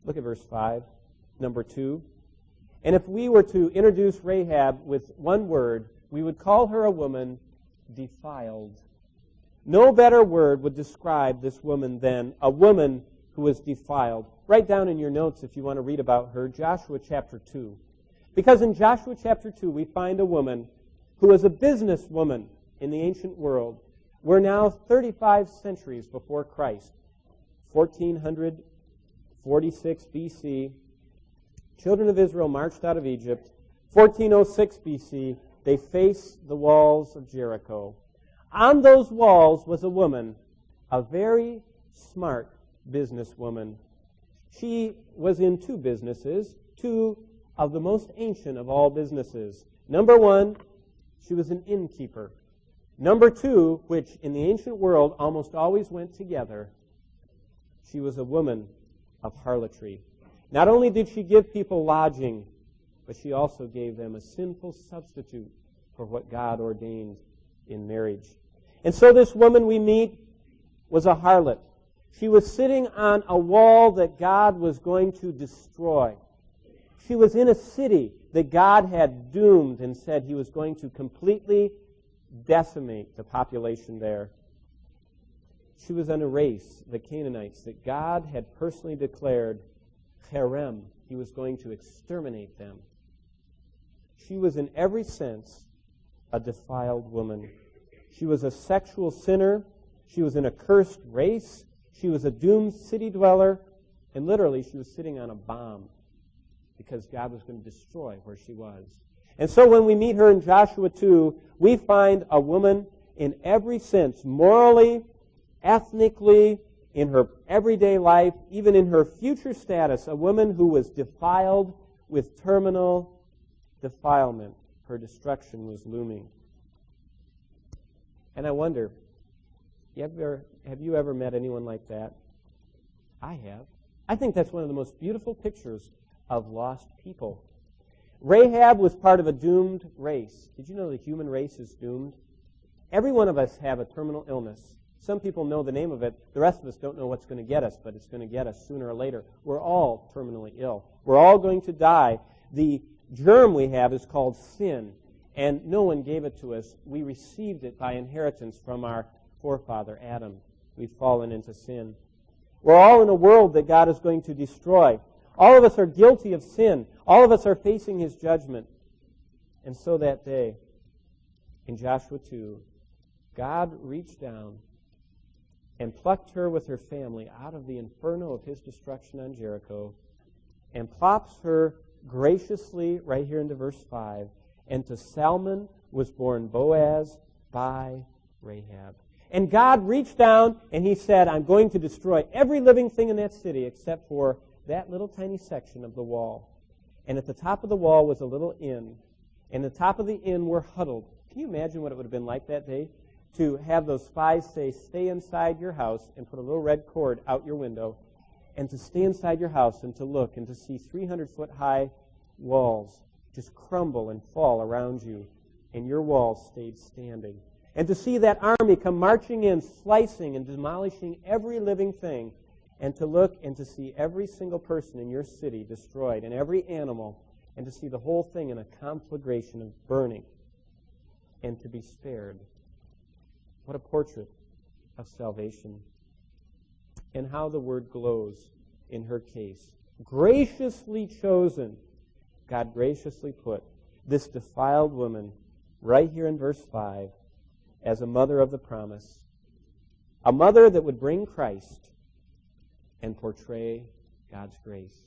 Look at verse 5, number 2. And if we were to introduce Rahab with one word, we would call her a woman defiled. No better word would describe this woman than a woman who was defiled. Write down in your notes if you want to read about her, Joshua chapter 2. Because in Joshua chapter 2, we find a woman who was a businesswoman in the ancient world. We're now 35 centuries before Christ, 1446 BC. Children of Israel marched out of Egypt. 1406 BC, they faced the walls of Jericho. On those walls was a woman, a very smart businesswoman. She was in two businesses, two of the most ancient of all businesses. Number one, she was an innkeeper. Number two, which in the ancient world almost always went together, she was a woman of harlotry. Not only did she give people lodging, but she also gave them a sinful substitute for what God ordained in marriage. And so this woman we meet was a harlot. She was sitting on a wall that God was going to destroy. She was in a city that God had doomed and said he was going to completely decimate the population there. She was in a race, the Canaanites, that God had personally declared cherem. He was going to exterminate them. She was in every sense a defiled woman. She was a sexual sinner. She was in a cursed race. She was a doomed city dweller. And literally, she was sitting on a bomb because God was going to destroy where she was. And so when we meet her in Joshua 2, we find a woman in every sense, morally, ethnically, in her everyday life, even in her future status, a woman who was defiled with terminal defilement. Her destruction was looming. And I wonder, have you ever met anyone like that? I have. I think that's one of the most beautiful pictures of lost people. Rahab was part of a doomed race. Did you know the human race is doomed? Every one of us have a terminal illness. Some people know the name of it. The rest of us don't know what's going to get us, but it's going to get us sooner or later. We're all terminally ill. We're all going to die. The germ we have is called sin, and no one gave it to us. We received it by inheritance from our forefather, Adam. We've fallen into sin. We're all in a world that God is going to destroy. All of us are guilty of sin. All of us are facing his judgment. And so that day, in Joshua 2, God reached down and plucked her with her family out of the inferno of his destruction on Jericho and plops her graciously right here into verse 5. And to Salmon was born Boaz by Rahab. And God reached down and he said, I'm going to destroy every living thing in that city except for that little tiny section of the wall. And at the top of the wall was a little inn. And the top of the inn were huddled. Can you imagine what it would have been like that day? To have those spies say, stay inside your house and put a little red cord out your window. And to stay inside your house and to look and to see 300-foot high walls just crumble and fall around you. And your walls stayed standing. And to see that army come marching in, slicing and demolishing every living thing. And to look and to see every single person in your city destroyed and every animal, and to see the whole thing in a conflagration of burning and to be spared. What a portrait of salvation. And how the word glows in her case. Graciously chosen, God graciously put this defiled woman right here in verse 5 as a mother of the promise. A mother that would bring Christ and portray God's grace.